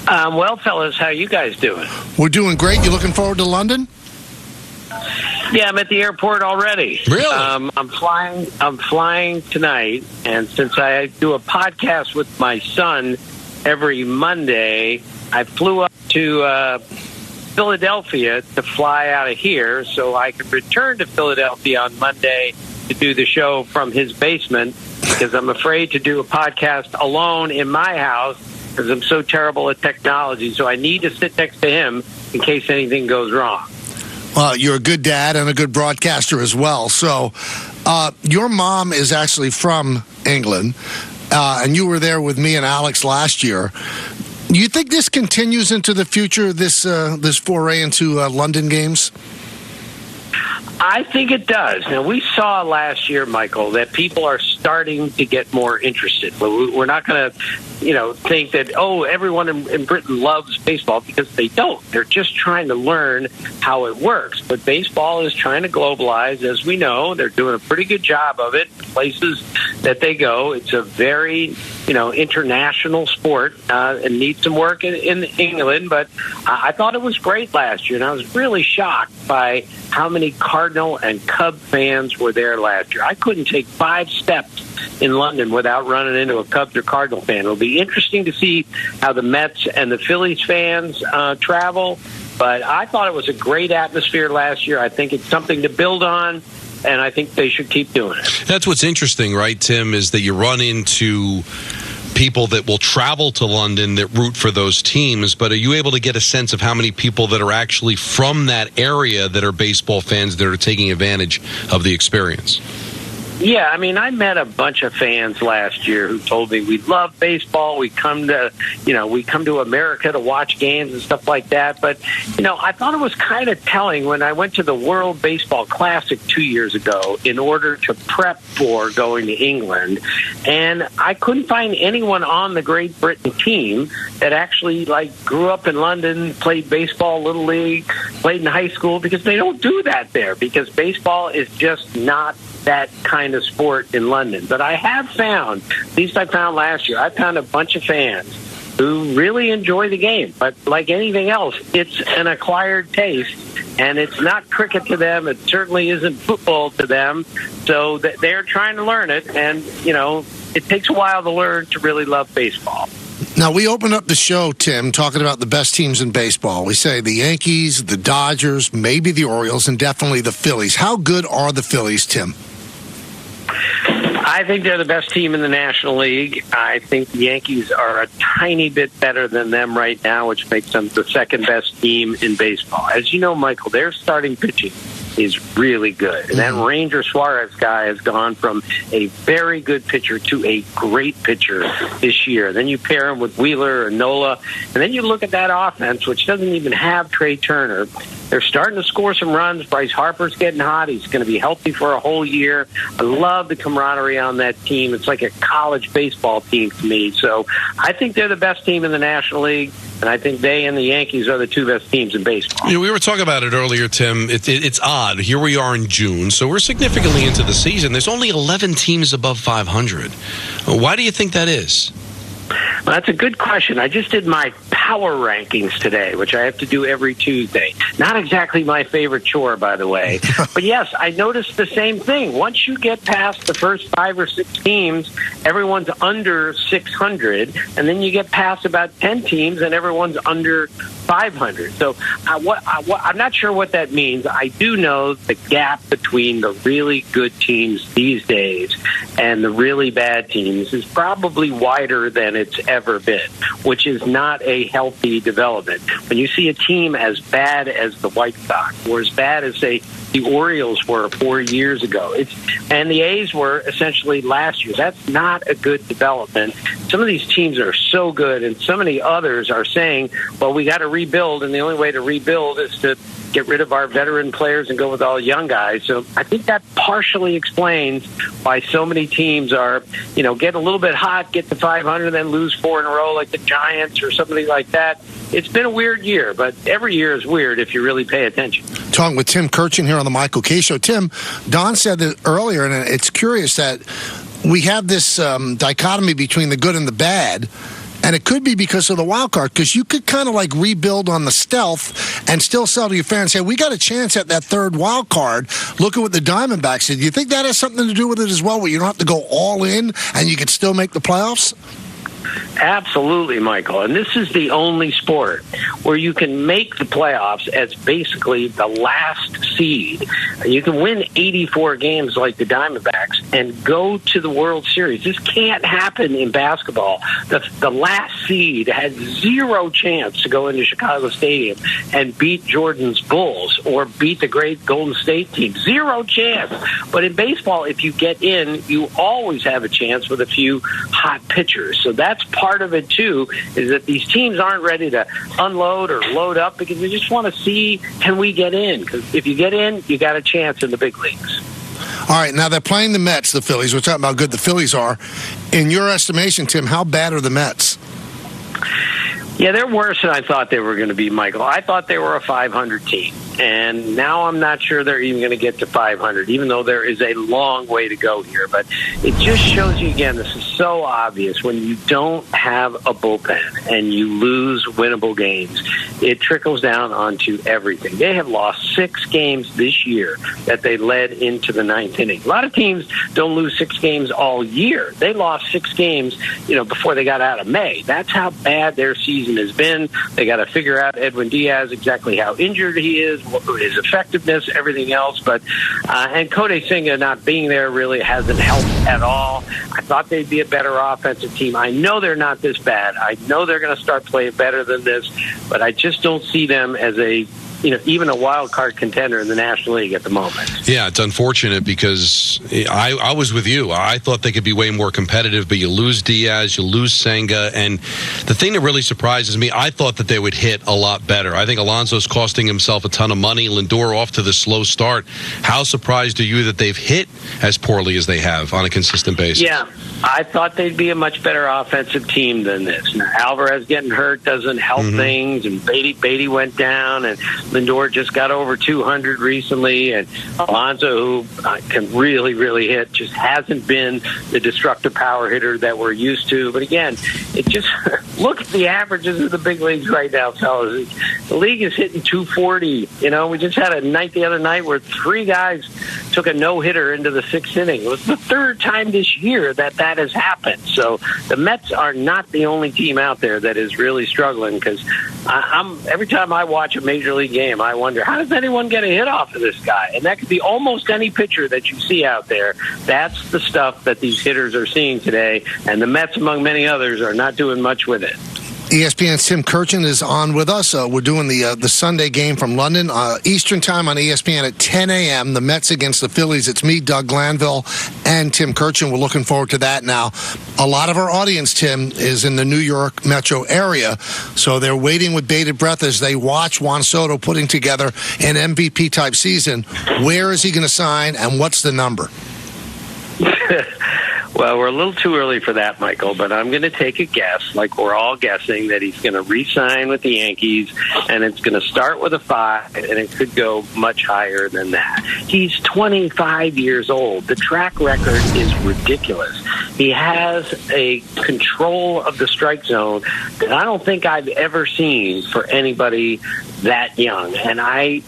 Well, fellas, how you guys doing? We're doing great. You looking forward to London? Yeah, I'm at the airport already. Really? I'm flying tonight, and since I do a podcast with my son every Monday, I flew up to Philadelphia to fly out of here so I could return to Philadelphia on Monday to do the show from his basement, because I'm afraid to do a podcast alone in my house because I'm so terrible at technology. So I need to sit next to him in case anything goes wrong. You're a good dad and a good broadcaster as well. So your mom is actually from England, and you were there with me and Alex last year. Do you think this continues into the future, this foray into London games? I think it does. Now, we saw last year, Michael, that people are starting to get more interested. We're not going to, think that, everyone in Britain loves baseball, because they don't. They're just trying to learn how it works. But baseball is trying to globalize, as we know. They're doing a pretty good job of it. Places that they go, it's a very, international sport and needs some work in England. But I thought it was great last year, and I was really shocked by how many Cardinal and Cub fans were there last year. I couldn't take 5 steps in London without running into a Cubs or Cardinal fan. It'll be interesting to see how the Mets and the Phillies fans travel, but I thought it was a great atmosphere last year. I think it's something to build on, and I think they should keep doing it. That's what's interesting, right, Tim, is that you run into people that will travel to London that root for those teams, but are you able to get a sense of how many people that are actually from that area that are baseball fans that are taking advantage of the experience? Yeah, I met a bunch of fans last year who told me we love baseball. We come to America to watch games and stuff like that. But, I thought it was kind of telling when I went to the World Baseball Classic 2 years ago in order to prep for going to England. And I couldn't find anyone on the Great Britain team that actually, grew up in London, played baseball, Little League, played in high school, because they don't do that there, because baseball is just not that kind of sport in London. But I have found, at least I found last year, I found a bunch of fans who really enjoy the game. But like anything else, it's an acquired taste, and it's not cricket to them. It certainly isn't football to them. So they're trying to learn it, and, it takes a while to learn to really love baseball. Now, we opened up the show, Tim, talking about the best teams in baseball. We say the Yankees, the Dodgers, maybe the Orioles, and definitely the Phillies. How good are the Phillies, Tim? I think they're the best team in the National League. I think the Yankees are a tiny bit better than them right now, which makes them the second best team in baseball. As you know, Michael, their starting pitching is really good. And that Ranger Suarez guy has gone from a very good pitcher to a great pitcher this year. Then you pair him with Wheeler or Nola, and then you look at that offense, which doesn't even have Trey Turner. They're starting to score some runs. Bryce Harper's getting hot. He's going to be healthy for a whole year. I love the camaraderie on that team. It's like a college baseball team to me. So I think they're the best team in the National League, and I think they and the Yankees are the 2 best teams in baseball. We were talking about it earlier, Tim. It's odd. Here we are in June, so we're significantly into the season. There's only 11 teams above 500. Why do you think that is? Well, that's a good question. I just did my power rankings today, which I have to do every Tuesday. Not exactly my favorite chore, by the way. But yes, I noticed the same thing. Once you get past the first 5 or 6 teams, everyone's under 600. And then you get past about 10 teams and everyone's under 500. So I'm not sure what that means. I do know the gap between the really good teams these days and the really bad teams is probably wider than it's ever been, which is not a healthy development. When you see a team as bad as the White Sox or as bad as, say, the Orioles were 4 years ago, and the A's were essentially last year, that's not a good development. Some of these teams are so good, and so many others are saying, well, we got to rebuild, and the only way to rebuild is to get rid of our veteran players and go with all young guys. So I think that partially explains why so many teams are, get a little bit hot, get to 500, then lose 4 in a row like the Giants or somebody like that. It's been a weird year, but every year is weird if you really pay attention. Talking with Tim Kurkjian here on the Michael K. Show. Tim, Don said that earlier, and it's curious that we have this dichotomy between the good and the bad. And it could be because of the wild card, because you could kind of like rebuild on the stealth and still sell to your fans, say, we got a chance at that third wild card. Look at what the Diamondbacks did. Do you think that has something to do with it as well, where you don't have to go all in and you could still make the playoffs? Absolutely, Michael. And this is the only sport where you can make the playoffs as basically the last seed. You can win 84 games like the Diamondbacks and go to the World Series. This can't happen in basketball. The last seed has zero chance to go into Chicago Stadium and beat Jordan's Bulls or beat the great Golden State team. Zero chance. But in baseball, if you get in, you always have a chance with a few hot pitchers. So that's part of it, too, is that these teams aren't ready to unload or load up because they just want to see, can we get in? Because if you get in, you got a chance in the big leagues. All right, now they're playing the Mets, the Phillies. We're talking about how good the Phillies are. In your estimation, Tim, how bad are the Mets? Yeah, they're worse than I thought they were going to be, Michael. I thought they were a 500 team, and now I'm not sure they're even going to get to 500, even though there is a long way to go here. But it just shows you, again, this is so obvious. When you don't have a bullpen and you lose winnable games, it trickles down onto everything. They have lost 6 games this year that they led into the 9th inning. A lot of teams don't lose 6 games all year. They lost 6 games, before they got out of May. That's how bad their season has been. They got to figure out Edwin Diaz, exactly how injured he is, his effectiveness, everything else. But and Kodai Senga not being there really hasn't helped at all. I thought they'd be a better offensive team. I know they're not this bad. I know they're going to start playing better than this, but I just don't see them as even a wild card contender in the National League at the moment. Yeah, it's unfortunate because I was with you. I thought they could be way more competitive, but you lose Diaz, you lose Senga, and the thing that really surprises me, I thought that they would hit a lot better. I think Alonso's costing himself a ton of money. Lindor off to the slow start. How surprised are you that they've hit as poorly as they have on a consistent basis? Yeah, I thought they'd be a much better offensive team than this. Now, Alvarez getting hurt doesn't help things, and Beatty went down, and Lindor just got over 200 recently, and Alonso, who can really, really hit, just hasn't been the destructive power hitter that we're used to. But again, it just look at the averages of the big leagues right now, fellas. The league is hitting 240. We just had a night the other night where 3 guys took a no-hitter into the 6th inning. It was the 3rd time this year that has happened. So the Mets are not the only team out there that is really struggling, because every time I watch a Major League game, I wonder, how does anyone get a hit off of this guy? And that could be almost any pitcher that you see out there. That's the stuff that these hitters are seeing today, and the Mets, among many others, are not doing much with it. ESPN's Tim Kurkjian is on with us. We're doing the Sunday game from London, Eastern time on ESPN at 10 a.m. The Mets against the Phillies. It's me, Doug Glanville, and Tim Kurkjian. We're looking forward to that. Now, a lot of our audience, Tim, is in the New York metro area, so they're waiting with bated breath as they watch Juan Soto putting together an MVP-type season. Where is he going to sign, and what's the number? Well, we're a little too early for that, Michael, but I'm going to take a guess, like we're all guessing, that he's going to re-sign with the Yankees, and it's going to start with a 5, and it could go much higher than that. He's 25 years old. The track record is ridiculous. He has a control of the strike zone that I don't think I've ever seen for anybody that young. And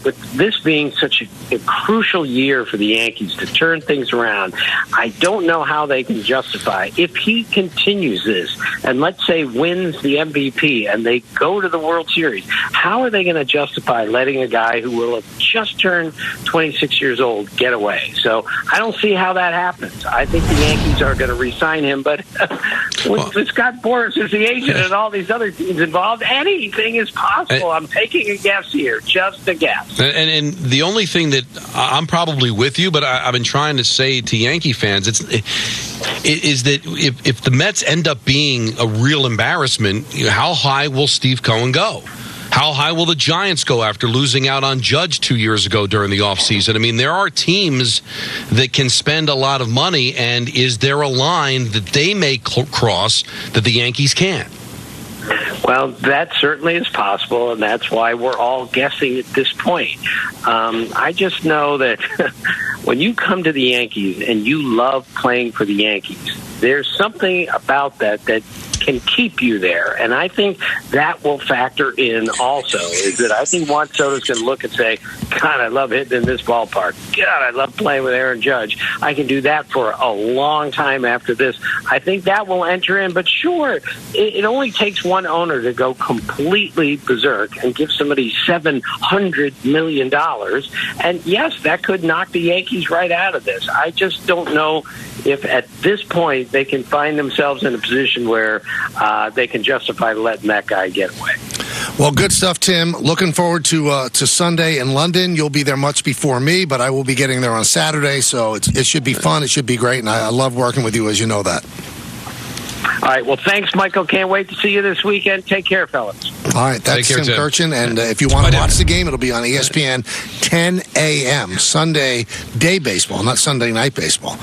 with this being such a crucial year for the Yankees to turn things around, I don't know how they can justify, if he continues this and let's say wins the MVP and they go to the World Series, how are they going to justify letting a guy who will have just turned 26 years old get away? So I don't see how that happens. I think the Yankees are going to re-sign him, but with Scott Boras as the agent and all these other teams involved, anything is possible. I'm taking a guess here, just a guess. And the only thing that I'm probably with you, but I've been trying to say to Yankee fans, is that if the Mets end up being a real embarrassment, how high will Steve Cohen go? How high will the Giants go after losing out on Judge 2 years ago during the offseason? I mean, there are teams that can spend a lot of money, and is there a line that they may cross that the Yankees can't? Well, that certainly is possible, and that's why we're all guessing at this point. I just know that when you come to the Yankees and you love playing for the Yankees, there's something about that can keep you there. And I think that will factor in also, is that I think Juan Soto's going to look and say, God, I love hitting in this ballpark. God, I love playing with Aaron Judge. I can do that for a long time after this. I think that will enter in. But sure, it only takes one owner to go completely berserk and give somebody $700 million. And yes, that could knock the Yankees right out of this. I just don't know if at this point they can find themselves in a position where they can justify letting that guy get away. Well, good stuff, Tim. Looking forward to Sunday in London. You'll be there much before me, but I will be getting there on Saturday, so it should be fun. It should be great, and I love working with you, as you know that. All right. Well, thanks, Michael. Can't wait to see you this weekend. Take care, fellas. All right. That's Tim Kurkjian. And if you want to watch the game, it'll be on ESPN 10 a.m. Sunday day baseball, not Sunday night baseball.